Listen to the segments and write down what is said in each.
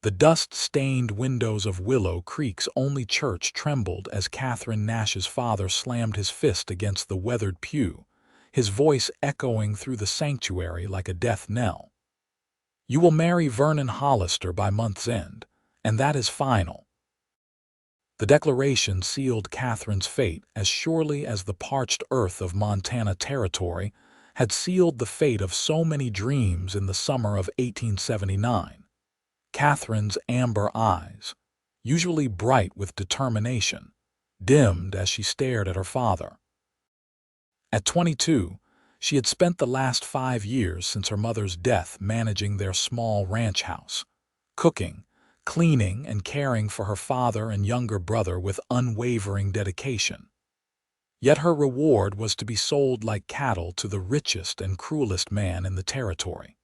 The dust-stained windows of Willow Creek's only church trembled as Katherine Nash's father slammed his fist against the weathered pew, his voice echoing through the sanctuary like a death knell. "You will marry Vernon Hollister by month's end, and that is final." The declaration sealed Katherine's fate as surely as the parched earth of Montana Territory had sealed the fate of so many dreams in the summer of 1879. Katherine's amber eyes, usually bright with determination, dimmed as she stared at her father. At 22, she had spent the last 5 years since her mother's death managing their small ranch house, cooking, cleaning, and caring for her father and younger brother with unwavering dedication. Yet her reward was to be sold like cattle to the richest and cruelest man in the territory.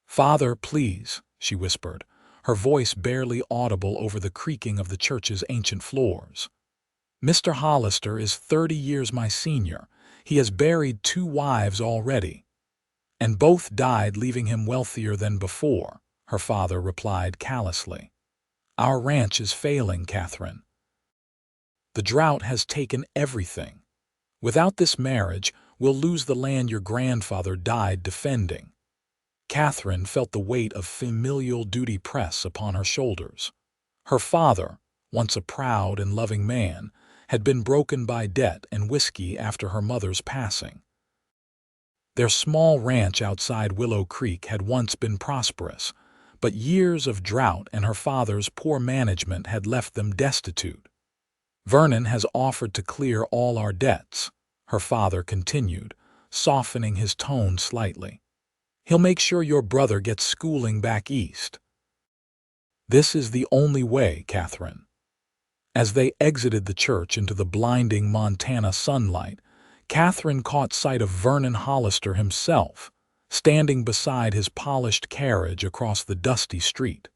"Father, please," she whispered, her voice barely audible over the creaking of the church's ancient floors. "Mr. Hollister is 30 years my senior. He has buried 2 wives already, and both died leaving him wealthier than before," her father replied callously. "Our ranch is failing, Katherine. The drought has taken everything. Without this marriage, we'll lose the land your grandfather died defending." Katherine felt the weight of familial duty press upon her shoulders. Her father, once a proud and loving man, had been broken by debt and whiskey after her mother's passing. Their small ranch outside Willow Creek had once been prosperous, but years of drought and her father's poor management had left them destitute. "Vernon has offered to clear all our debts," her father continued, softening his tone slightly. "He'll make sure your brother gets schooling back east." "This is the only way, Katherine." As they exited the church into the blinding Montana sunlight, Katherine caught sight of Vernon Hollister himself, standing beside his polished carriage across the dusty street.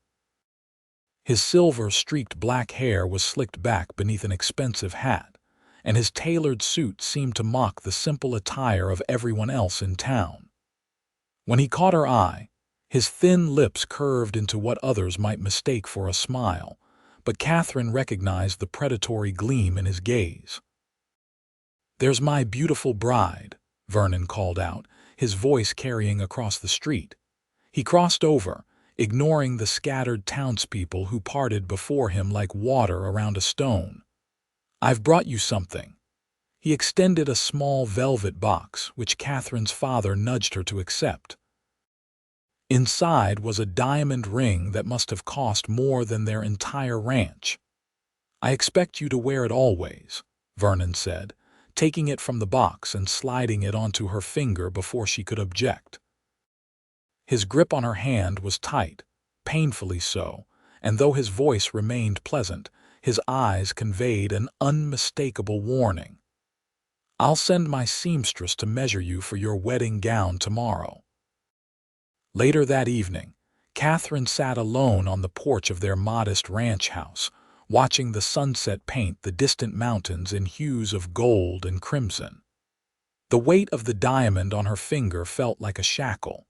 His silver-streaked black hair was slicked back beneath an expensive hat, and his tailored suit seemed to mock the simple attire of everyone else in town. When he caught her eye, his thin lips curved into what others might mistake for a smile, but Katherine recognized the predatory gleam in his gaze. "There's my beautiful bride," Vernon called out, his voice carrying across the street. He crossed over, ignoring the scattered townspeople who parted before him like water around a stone. "I've brought you something." He extended a small velvet box, which Katherine's father nudged her to accept. Inside was a diamond ring that must have cost more than their entire ranch. "I expect you to wear it always," Vernon said, taking it from the box and sliding it onto her finger before she could object. His grip on her hand was tight, painfully so, and though his voice remained pleasant, his eyes conveyed an unmistakable warning. "I'll send my seamstress to measure you for your wedding gown tomorrow." Later that evening, Katherine sat alone on the porch of their modest ranch house, watching the sunset paint the distant mountains in hues of gold and crimson. The weight of the diamond on her finger felt like a shackle.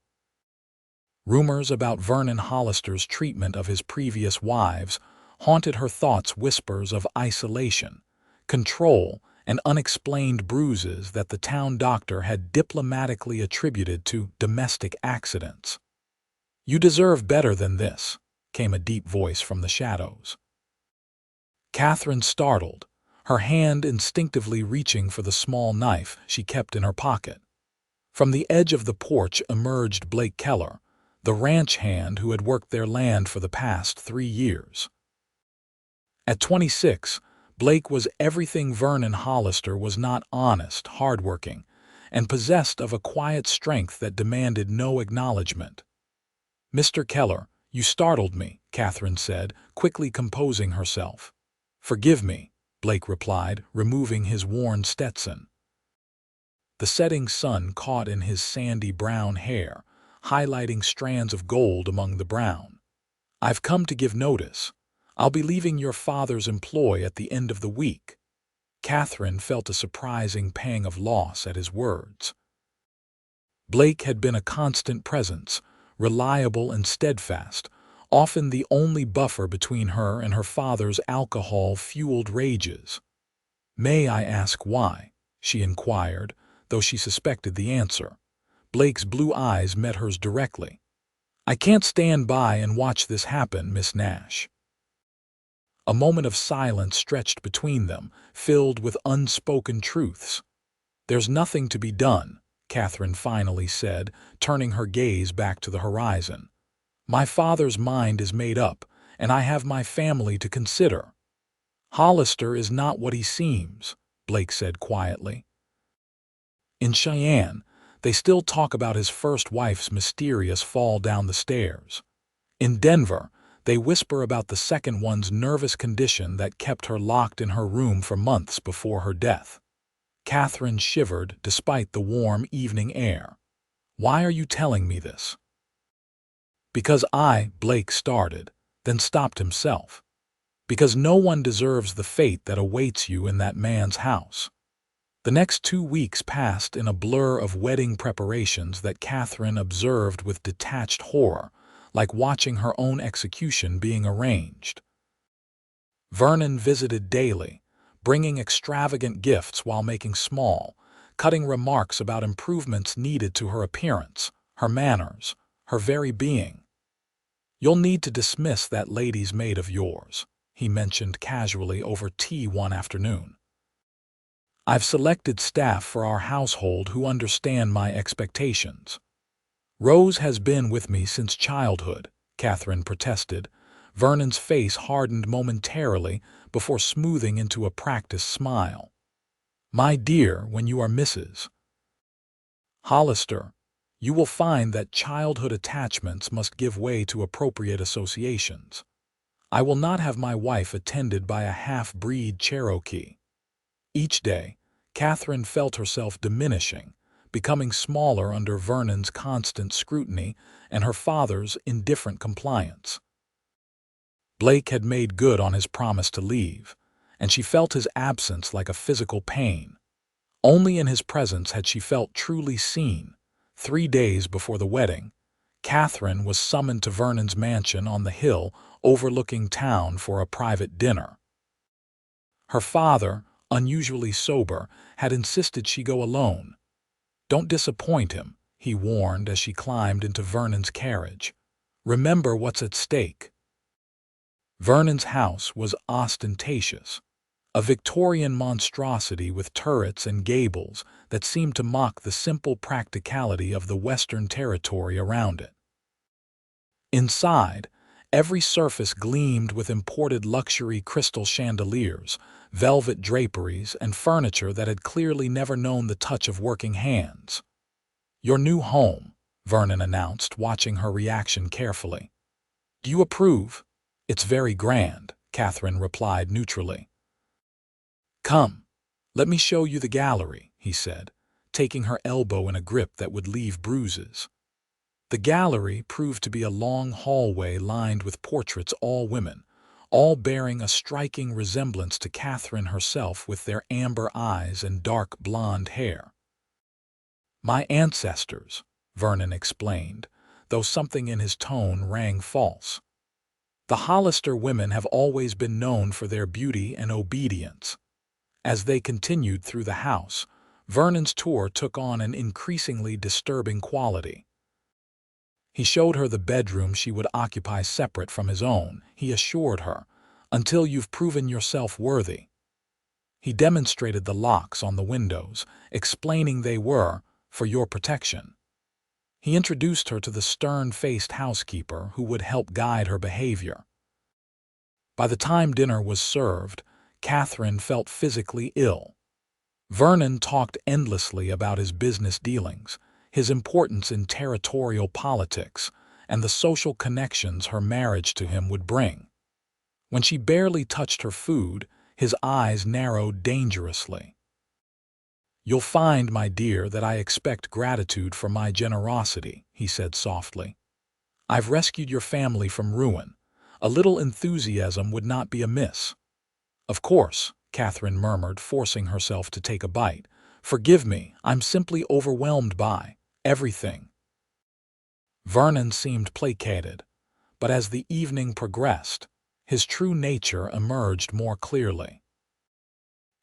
Rumors about Vernon Hollister's treatment of his previous wives haunted her thoughts, whispers of isolation, control, and unexplained bruises that the town doctor had diplomatically attributed to domestic accidents. "You deserve better than this," came a deep voice from the shadows. Katherine startled, her hand instinctively reaching for the small knife she kept in her pocket. From the edge of the porch emerged Blake Keller, the ranch hand who had worked their land for the past 3 years. At 26, Blake was everything Vernon Hollister was not: honest, hardworking, and possessed of a quiet strength that demanded no acknowledgement. "Mr. Keller, you startled me," Katherine said, quickly composing herself. "Forgive me," Blake replied, removing his worn Stetson. The setting sun caught in his sandy brown hair, highlighting strands of gold among the brown. "I've come to give notice. I'll be leaving your father's employ at the end of the week." Katherine felt a surprising pang of loss at his words. Blake had been a constant presence, reliable and steadfast, often the only buffer between her and her father's alcohol-fueled rages. "May I ask why?" she inquired, though she suspected the answer. Blake's blue eyes met hers directly. "I can't stand by and watch this happen, Miss Nash." A moment of silence stretched between them, filled with unspoken truths. "There's nothing to be done," Katherine finally said, turning her gaze back to the horizon. "My father's mind is made up, and I have my family to consider." "Hollister is not what he seems," Blake said quietly. In Cheyenne, they still talk about his first wife's mysterious fall down the stairs. In Denver, they whisper about the second one's nervous condition that kept her locked in her room for months before her death. Katherine shivered despite the warm evening air. "Why are you telling me this?" "Because Blake started, then stopped himself. Because no one deserves the fate that awaits you in that man's house." The next 2 weeks passed in a blur of wedding preparations that Katherine observed with detached horror, like watching her own execution being arranged. Vernon visited daily, bringing extravagant gifts while making small, cutting remarks about improvements needed to her appearance, her manners, her very being. "You'll need to dismiss that lady's maid of yours," he mentioned casually over tea one afternoon. "I've selected staff for our household who understand my expectations." "Rose has been with me since childhood," Katherine protested. Vernon's face hardened momentarily before smoothing into a practiced smile. "My dear, when you are Mrs. Hollister, you will find that childhood attachments must give way to appropriate associations. I will not have my wife attended by a half-breed Cherokee." Each day, Katherine felt herself diminishing, becoming smaller under Vernon's constant scrutiny and her father's indifferent compliance. Blake had made good on his promise to leave, and she felt his absence like a physical pain. Only in his presence had she felt truly seen. 3 days before the wedding, Katherine was summoned to Vernon's mansion on the hill overlooking town for a private dinner. Her father, unusually sober, had insisted she go alone. "Don't disappoint him," he warned as she climbed into Vernon's carriage. "Remember what's at stake." Vernon's house was ostentatious, a Victorian monstrosity with turrets and gables that seemed to mock the simple practicality of the Western territory around it. Inside, every surface gleamed with imported luxury crystal chandeliers, velvet draperies, and furniture that had clearly never known the touch of working hands. "Your new home," Vernon announced, watching her reaction carefully. "Do you approve?" "It's very grand," Katherine replied neutrally. "Come, let me show you the gallery," he said, taking her elbow in a grip that would leave bruises. The gallery proved to be a long hallway lined with portraits, all women, all bearing a striking resemblance to Katherine herself with their amber eyes and dark blonde hair. "My ancestors," Vernon explained, though something in his tone rang false. "The Hollister women have always been known for their beauty and obedience." As they continued through the house, Vernon's tour took on an increasingly disturbing quality. He showed her the bedroom she would occupy separate from his own, he assured her, "until you've proven yourself worthy." He demonstrated the locks on the windows, explaining they were for your protection. He introduced her to the stern-faced housekeeper who would help guide her behavior. By the time dinner was served, Katherine felt physically ill. Vernon talked endlessly about his business dealings, his importance in territorial politics, and the social connections her marriage to him would bring. When she barely touched her food, his eyes narrowed dangerously. "You'll find, my dear, that I expect gratitude for my generosity," he said softly. "I've rescued your family from ruin. A little enthusiasm would not be amiss." "Of course," Katherine murmured, forcing herself to take a bite. "Forgive me, I'm simply overwhelmed by everything." Vernon seemed placated, but as the evening progressed, his true nature emerged more clearly.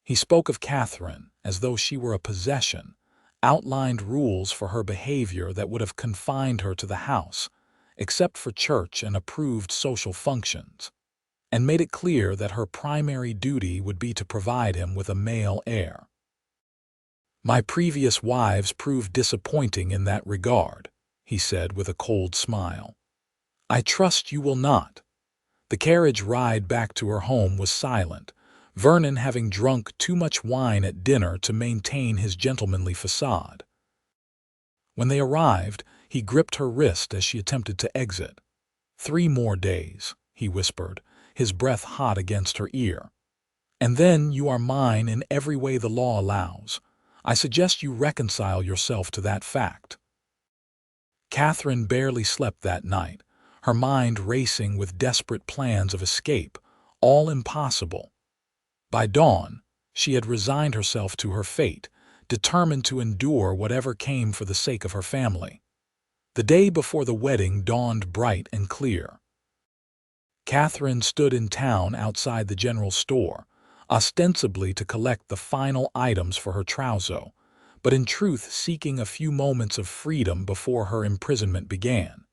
He spoke of Katherine as though she were a possession, outlined rules for her behavior that would have confined her to the house, except for church and approved social functions, and made it clear that her primary duty would be to provide him with a male heir. "My previous wives proved disappointing in that regard," he said with a cold smile. "I trust you will not." The carriage ride back to her home was silent, Vernon having drunk too much wine at dinner to maintain his gentlemanly facade. When they arrived, he gripped her wrist as she attempted to exit. "3 more days," he whispered, his breath hot against her ear. "And then you are mine in every way the law allows. I suggest you reconcile yourself to that fact." Katherine barely slept that night, her mind racing with desperate plans of escape, all impossible. By dawn, she had resigned herself to her fate, determined to endure whatever came for the sake of her family. The day before the wedding dawned bright and clear. Katherine stood in town outside the general store, ostensibly to collect the final items for her trousseau, but in truth seeking a few moments of freedom before her imprisonment began.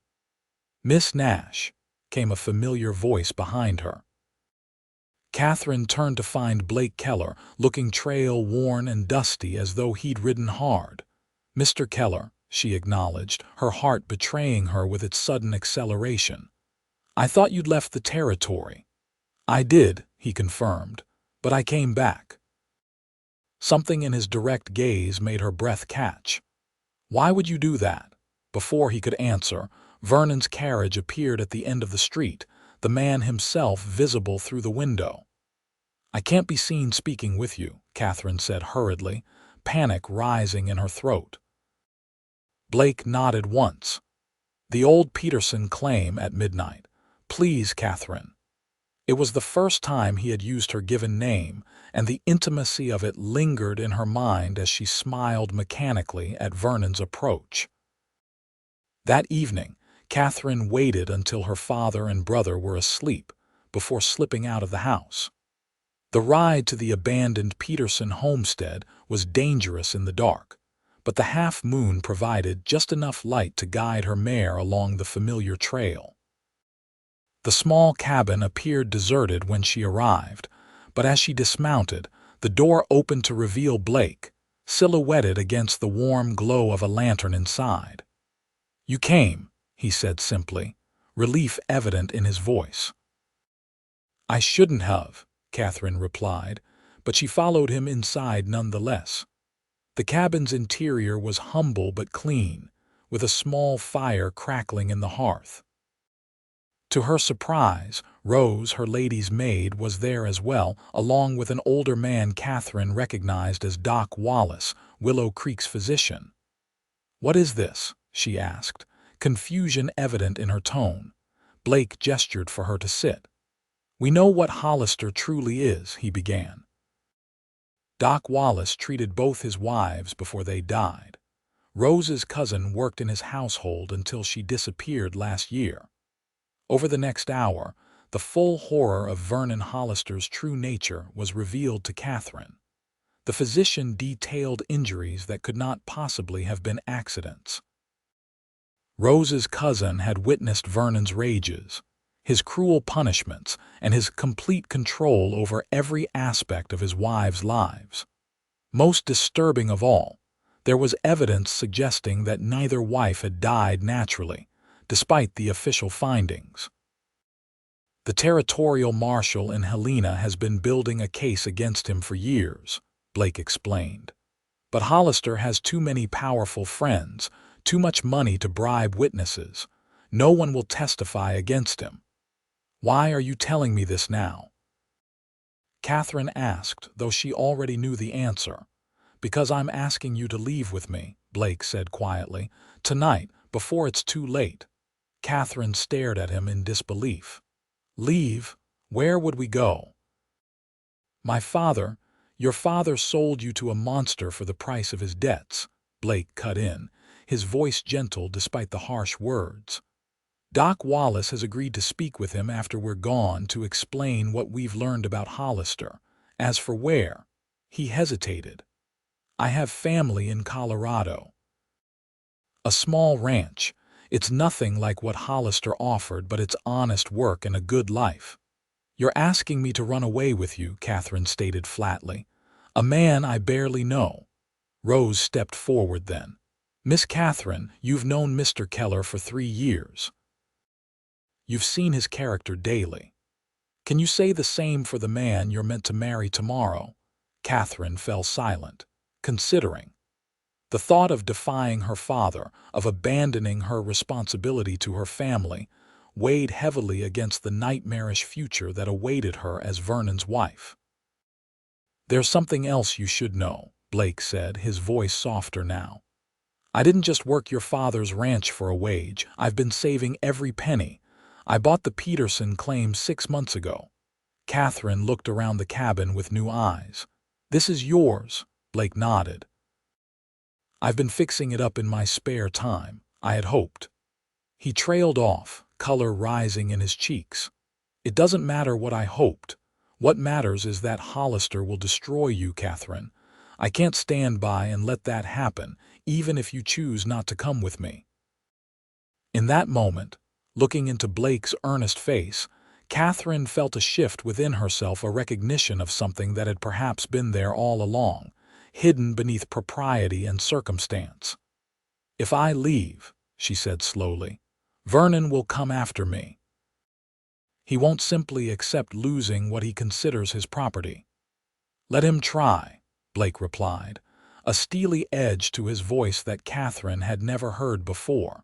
"Miss Nash," came a familiar voice behind her. Katherine turned to find Blake Keller, looking trail-worn and dusty as though he'd ridden hard. "Mr. Keller," she acknowledged, her heart betraying her with its sudden acceleration. "I thought you'd left the territory." "I did," he confirmed, "but I came back." Something in his direct gaze made her breath catch. "Why would you do that?" Before he could answer, Vernon's carriage appeared at the end of the street, the man himself visible through the window. "I can't be seen speaking with you," Katherine said hurriedly, panic rising in her throat. Blake nodded once. "The old Peterson claim at midnight. Please, Katherine." It was the first time he had used her given name, and the intimacy of it lingered in her mind as she smiled mechanically at Vernon's approach. That evening, Katherine waited until her father and brother were asleep before slipping out of the house. The ride to the abandoned Peterson homestead was dangerous in the dark, but the half-moon provided just enough light to guide her mare along the familiar trail. The small cabin appeared deserted when she arrived, but as she dismounted, the door opened to reveal Blake, silhouetted against the warm glow of a lantern inside. "You came," he said simply, relief evident in his voice. "I shouldn't have," Katherine replied, but she followed him inside nonetheless. The cabin's interior was humble but clean, with a small fire crackling in the hearth. To her surprise, Rose, her lady's maid, was there as well, along with an older man Katherine recognized as Doc Wallace, Willow Creek's physician. "What is this?" she asked, confusion evident in her tone. Blake gestured for her to sit. "We know what Hollister truly is," he began. Doc Wallace treated both his wives before they died. Rose's cousin worked in his household until she disappeared last year. Over the next hour, the full horror of Vernon Hollister's true nature was revealed to Katherine. The physician detailed injuries that could not possibly have been accidents. Rose's cousin had witnessed Vernon's rages, his cruel punishments, and his complete control over every aspect of his wives' lives. Most disturbing of all, there was evidence suggesting that neither wife had died naturally, despite the official findings. "The territorial marshal in Helena has been building a case against him for years," Blake explained. "But Hollister has too many powerful friends, too much money to bribe witnesses. No one will testify against him." "Why are you telling me this now?" Katherine asked, though she already knew the answer. "Because I'm asking you to leave with me," Blake said quietly. "Tonight, before it's too late." Katherine stared at him in disbelief. "Leave? Where would we go?" Your father sold you to a monster for the price of his debts," Blake cut in, his voice gentle despite the harsh words. Doc Wallace has agreed to speak with him after we're gone to explain what we've learned about Hollister. As for where, he hesitated. I have family in Colorado. A small ranch. It's nothing like what Hollister offered, but it's honest work and a good life. You're asking me to run away with you, Katherine stated flatly. A man I barely know. Rose stepped forward then. Miss Katherine, you've known Mr. Keller for 3 years. You've seen his character daily. Can you say the same for the man you're meant to marry tomorrow? Katherine fell silent, considering. The thought of defying her father, of abandoning her responsibility to her family, weighed heavily against the nightmarish future that awaited her as Vernon's wife. There's something else you should know, Blake said, his voice softer now. I didn't just work your father's ranch for a wage. I've been saving every penny. I bought the Peterson claim 6 months ago. Katherine looked around the cabin with new eyes. This is yours, Blake nodded. I've been fixing it up in my spare time, I had hoped. He trailed off, color rising in his cheeks. It doesn't matter what I hoped. What matters is that Hollister will destroy you, Katherine. I can't stand by and let that happen, even if you choose not to come with me. In that moment, looking into Blake's earnest face, Katherine felt a shift within herself, a recognition of something that had perhaps been there all along, hidden beneath propriety and circumstance. If I leave, she said slowly, Vernon will come after me. He won't simply accept losing what he considers his property. Let him try, Blake replied, a steely edge to his voice that Katherine had never heard before.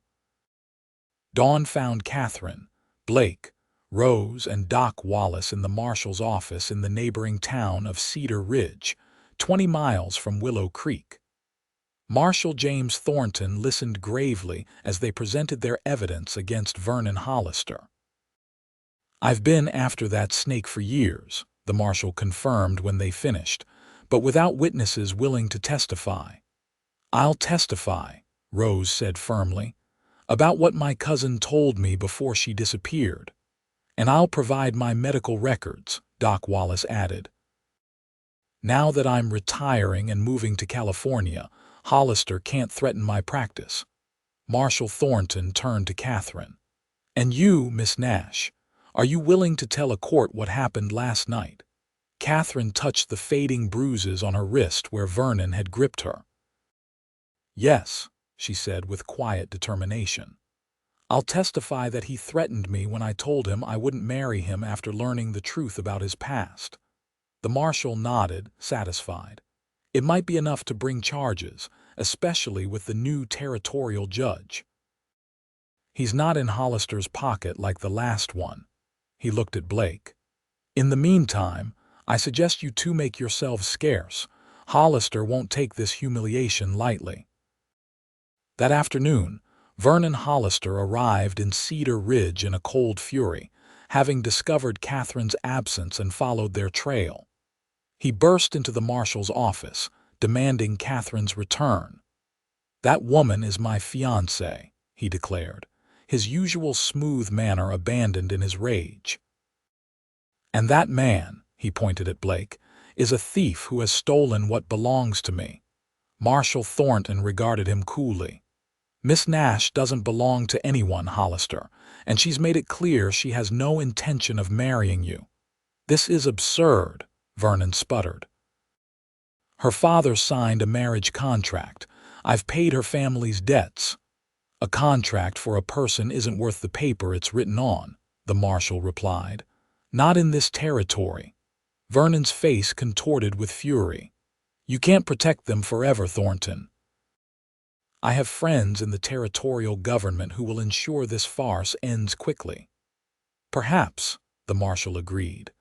Dawn found Katherine, Blake, Rose, and Doc Wallace in the marshal's office in the neighboring town of Cedar Ridge, 20 miles from Willow Creek. Marshal James Thornton listened gravely as they presented their evidence against Vernon Hollister. I've been after that snake for years, the marshal confirmed when they finished, but without witnesses willing to testify. I'll testify, Rose said firmly, about what my cousin told me before she disappeared. And I'll provide my medical records, Doc Wallace added. Now that I'm retiring and moving to California, Hollister can't threaten my practice. Marshal Thornton turned to Katherine. And you, Miss Nash, are you willing to tell a court what happened last night? Katherine touched the fading bruises on her wrist where Vernon had gripped her. Yes, she said with quiet determination. I'll testify that he threatened me when I told him I wouldn't marry him after learning the truth about his past. The marshal nodded, satisfied. It might be enough to bring charges, especially with the new territorial judge. He's not in Hollister's pocket like the last one. He looked at Blake. In the meantime, I suggest you two make yourselves scarce. Hollister won't take this humiliation lightly. That afternoon, Vernon Hollister arrived in Cedar Ridge in a cold fury, having discovered Katherine's absence and followed their trail. He burst into the marshal's office, demanding Katherine's return. That woman is my fiancée, he declared, his usual smooth manner abandoned in his rage. And that man, he pointed at Blake, is a thief who has stolen what belongs to me. Marshal Thornton regarded him coolly. Miss Nash doesn't belong to anyone, Hollister, and she's made it clear she has no intention of marrying you. This is absurd, Vernon sputtered. Her father signed a marriage contract. I've paid her family's debts. A contract for a person isn't worth the paper it's written on, the marshal replied. Not in this territory. Vernon's face contorted with fury. You can't protect them forever, Thornton. I have friends in the territorial government who will ensure this farce ends quickly. Perhaps, the marshal agreed.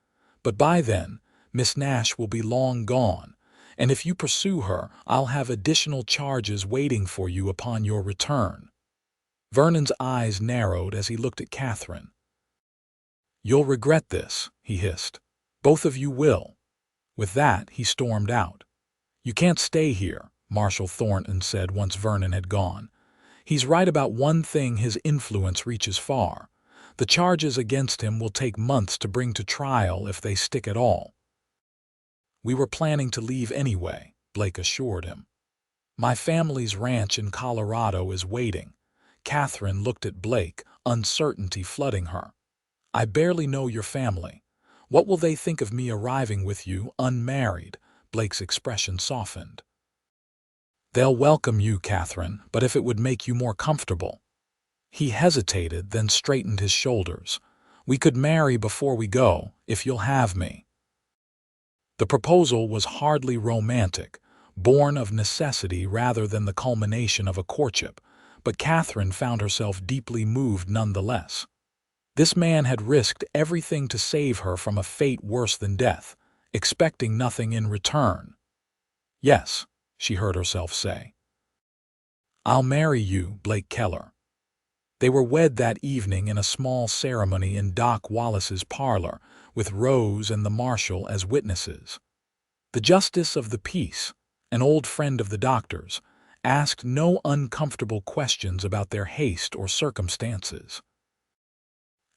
But by then, Miss Nash will be long gone, and if you pursue her, I'll have additional charges waiting for you upon your return. Vernon's eyes narrowed as he looked at Katherine. You'll regret this, he hissed. Both of you will. With that, he stormed out. You can't stay here, Marshal Thornton said once Vernon had gone. He's right about one thing: his influence reaches far. The charges against him will take months to bring to trial if they stick at all. We were planning to leave anyway, Blake assured him. My family's ranch in Colorado is waiting. Katherine looked at Blake, uncertainty flooding her. I barely know your family. What will they think of me arriving with you, unmarried? Blake's expression softened. They'll welcome you, Katherine, but if it would make you more comfortable. He hesitated, then straightened his shoulders. We could marry before we go, if you'll have me. The proposal was hardly romantic, born of necessity rather than the culmination of a courtship, but Katherine found herself deeply moved nonetheless. This man had risked everything to save her from a fate worse than death, expecting nothing in return. Yes, she heard herself say. I'll marry you, Blake Keller. They were wed that evening in a small ceremony in Doc Wallace's parlor, with Rose and the marshal as witnesses. The justice of the peace, an old friend of the doctor's, asked no uncomfortable questions about their haste or circumstances.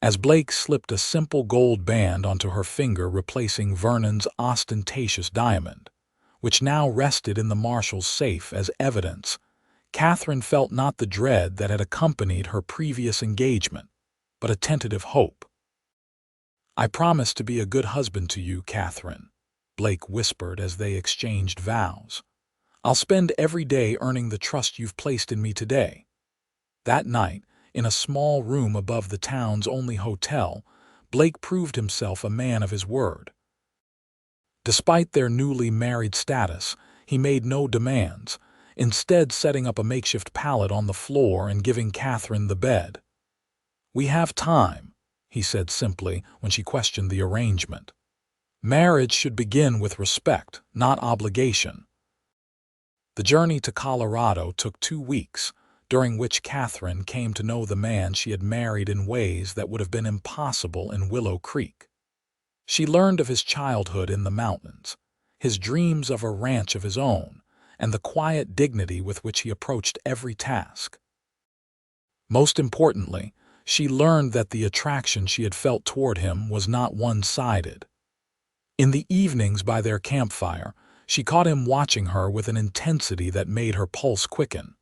As Blake slipped a simple gold band onto her finger, replacing Vernon's ostentatious diamond, which now rested in the marshal's safe as evidence, Katherine felt not the dread that had accompanied her previous engagement, but a tentative hope. I promise to be a good husband to you, Katherine, Blake whispered as they exchanged vows. I'll spend every day earning the trust you've placed in me today. That night, in a small room above the town's only hotel, Blake proved himself a man of his word. Despite their newly married status, he made no demands, instead setting up a makeshift pallet on the floor and giving Katherine the bed. We have time, he said simply when she questioned the arrangement. Marriage should begin with respect, not obligation. The journey to Colorado took 2 weeks, during which Katherine came to know the man she had married in ways that would have been impossible in Willow Creek. She learned of his childhood in the mountains, his dreams of a ranch of his own, and the quiet dignity with which he approached every task. Most importantly, she learned that the attraction she had felt toward him was not one-sided. In the evenings by their campfire, she caught him watching her with an intensity that made her pulse quicken.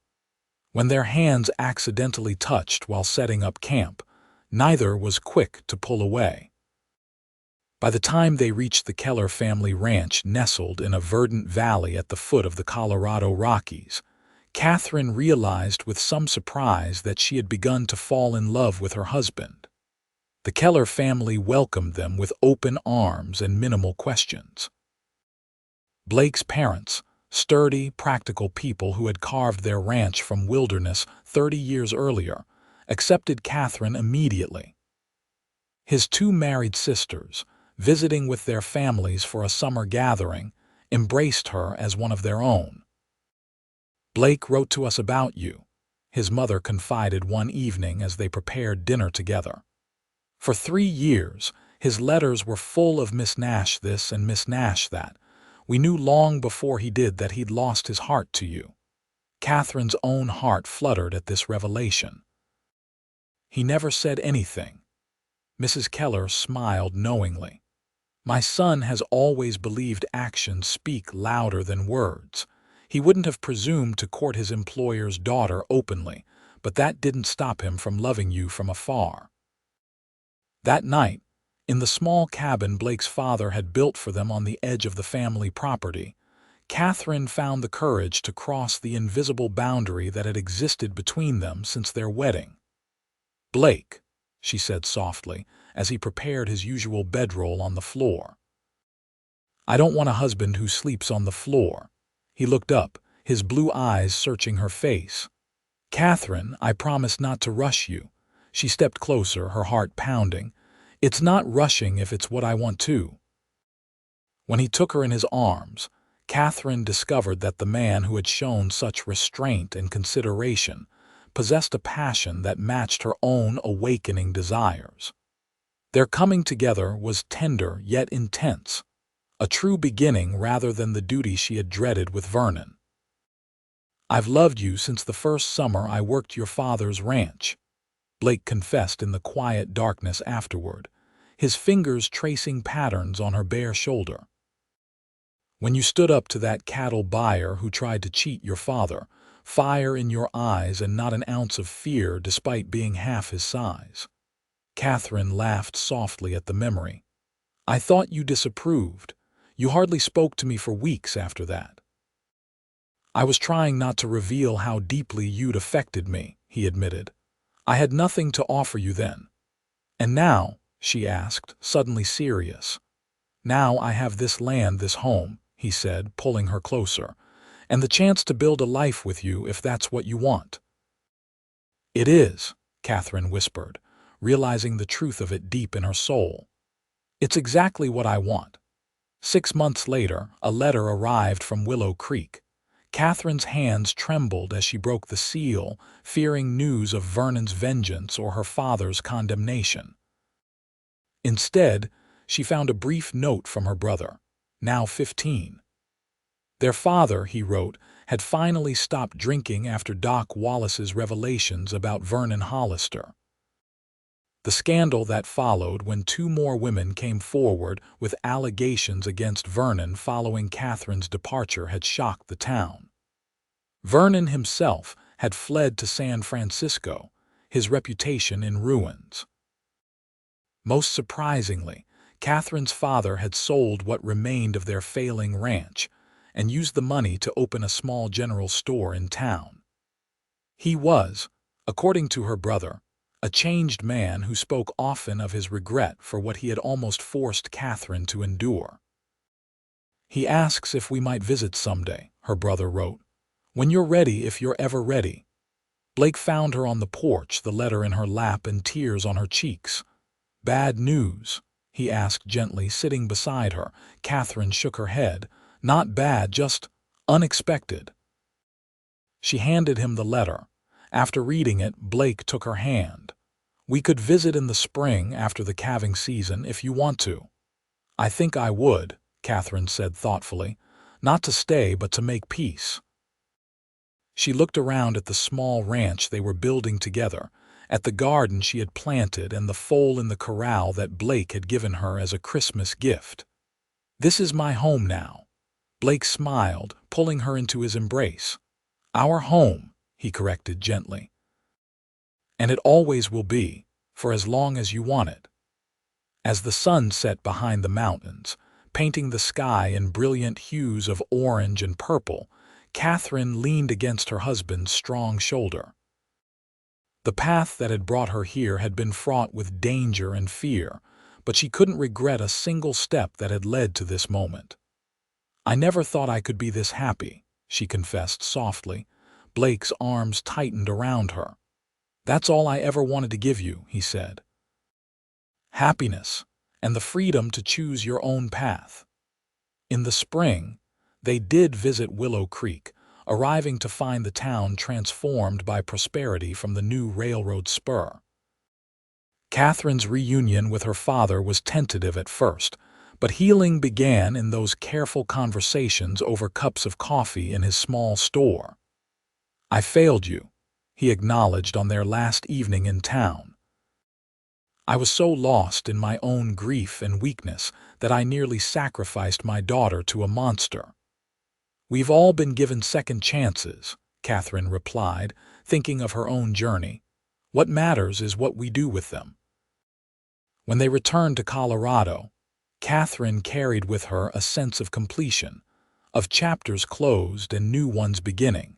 When their hands accidentally touched while setting up camp, neither was quick to pull away. By the time they reached the Keller family ranch nestled in a verdant valley at the foot of the Colorado Rockies, Katherine realized with some surprise that she had begun to fall in love with her husband. The Keller family welcomed them with open arms and minimal questions. Blake's parents, sturdy, practical people who had carved their ranch from wilderness 30 years earlier, accepted Katherine immediately. His 2 married sisters, visiting with their families for a summer gathering, embraced her as one of their own. Blake wrote to us about you, his mother confided one evening as they prepared dinner together. For 3 years, his letters were full of Miss Nash this and Miss Nash that. We knew long before he did that he'd lost his heart to you. Katherine's own heart fluttered at this revelation. He never said anything. Mrs. Keller smiled knowingly. My son has always believed actions speak louder than words. He wouldn't have presumed to court his employer's daughter openly, but that didn't stop him from loving you from afar. That night, in the small cabin Blake's father had built for them on the edge of the family property, Katherine found the courage to cross the invisible boundary that had existed between them since their wedding. Blake, she said softly, as he prepared his usual bedroll on the floor. I don't want a husband who sleeps on the floor. He looked up, his blue eyes searching her face. Katherine, I promise not to rush you. She stepped closer, her heart pounding. It's not rushing if it's what I want to. When he took her in his arms, Katherine discovered that the man who had shown such restraint and consideration possessed a passion that matched her own awakening desires. Their coming together was tender yet intense, a true beginning rather than the duty she had dreaded with Vernon. I've loved you since the first summer I worked your father's ranch," Blake confessed in the quiet darkness afterward, his fingers tracing patterns on her bare shoulder. "When you stood up to that cattle buyer who tried to cheat your father, fire in your eyes and not an ounce of fear despite being half his size." Katherine laughed softly at the memory. "I thought you disapproved. You hardly spoke to me for weeks after that." "I was trying not to reveal how deeply you'd affected me," he admitted. "I had nothing to offer you then. And now," she asked, suddenly serious. "Now I have this land, this home," he said, pulling her closer, "and the chance to build a life with you if that's what you want." "It is," Katherine whispered, realizing the truth of it deep in her soul. "It's exactly what I want." 6 months later, a letter arrived from Willow Creek. Katherine's hands trembled as she broke the seal, fearing news of Vernon's vengeance or her father's condemnation. Instead, she found a brief note from her brother, now 15. Their father, he wrote, had finally stopped drinking after Doc Wallace's revelations about Vernon Hollister. The scandal that followed when 2 more women came forward with allegations against Vernon following Katherine's departure had shocked the town. Vernon himself had fled to San Francisco, his reputation in ruins. Most surprisingly, Katherine's father had sold what remained of their failing ranch and used the money to open a small general store in town. He was, according to her brother, a changed man who spoke often of his regret for what he had almost forced Katherine to endure. "He asks if we might visit someday," her brother wrote. "When you're ready, if you're ever ready." Blake found her on the porch, the letter in her lap and tears on her cheeks. "Bad news?" he asked gently, sitting beside her. Katherine shook her head. "Not bad, just unexpected." She handed him the letter. After reading it, Blake took her hand. "We could visit in the spring after the calving season if you want to." "I think I would," Katherine said thoughtfully. "Not to stay, but to make peace." She looked around at the small ranch they were building together, at the garden she had planted and the foal in the corral that Blake had given her as a Christmas gift. "This is my home now." Blake smiled, pulling her into his embrace. "Our home," he corrected gently. "And it always will be, for as long as you want it." As the sun set behind the mountains, painting the sky in brilliant hues of orange and purple, Katherine leaned against her husband's strong shoulder. The path that had brought her here had been fraught with danger and fear, but she couldn't regret a single step that had led to this moment. "I never thought I could be this happy," she confessed softly. Blake's arms tightened around her. "That's all I ever wanted to give you," he said. "Happiness, and the freedom to choose your own path." In the spring, they did visit Willow Creek, arriving to find the town transformed by prosperity from the new railroad spur. Katherine's reunion with her father was tentative at first, but healing began in those careful conversations over cups of coffee in his small store. "I failed you," he acknowledged on their last evening in town. "I was so lost in my own grief and weakness that I nearly sacrificed my daughter to a monster." "We've all been given second chances," Katherine replied, thinking of her own journey. "What matters is what we do with them." When they returned to Colorado, Katherine carried with her a sense of completion, of chapters closed and new ones beginning.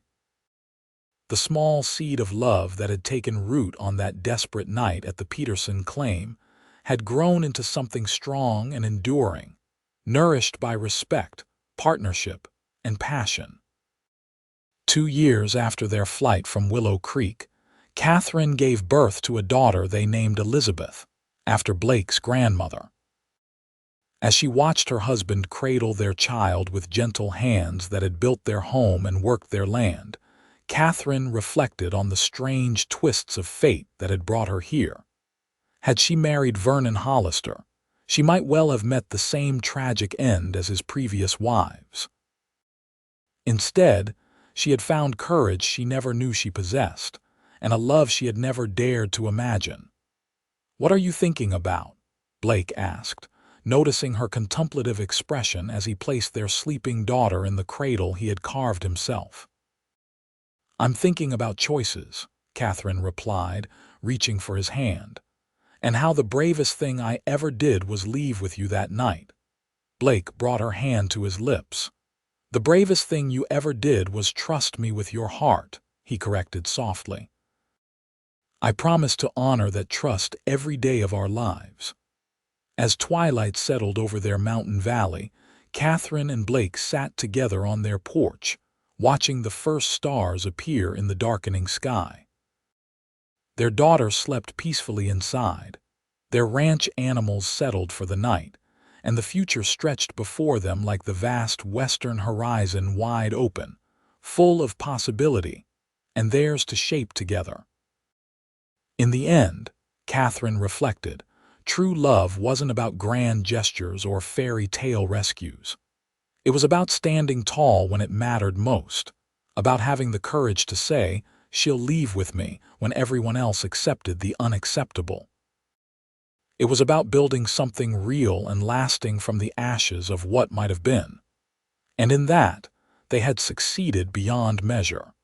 The small seed of love that had taken root on that desperate night at the Peterson claim had grown into something strong and enduring, nourished by respect, partnership, and passion. 2 years after their flight from Willow Creek, Katherine gave birth to a daughter they named Elizabeth, after Blake's grandmother. As she watched her husband cradle their child with gentle hands that had built their home and worked their land, Katherine reflected on the strange twists of fate that had brought her here. Had she married Vernon Hollister, she might well have met the same tragic end as his previous wives. Instead, She had found courage she never knew she possessed, and a love she had never dared to imagine. "What are you thinking about?" Blake asked, noticing her contemplative expression as he placed their sleeping daughter in the cradle he had carved himself. "I'm thinking about choices," Katherine replied, reaching for his hand, "and how the bravest thing I ever did was leave with you that night." Blake brought her hand to his lips. "The bravest thing you ever did was trust me with your heart," he corrected softly. "I promise to honor that trust every day of our lives." As twilight settled over their mountain valley, Katherine and Blake sat together on their porch, watching the first stars appear in the darkening sky. Their daughter slept peacefully inside. Their ranch animals settled for the night, and the future stretched before them like the vast western horizon wide open, full of possibility, and theirs to shape together. In the end, Katherine reflected, true love wasn't about grand gestures or fairy tale rescues. It was about standing tall when it mattered most, about having the courage to say, "She'll leave with me," when everyone else accepted the unacceptable. It was about building something real and lasting from the ashes of what might have been. And in that, they had succeeded beyond measure.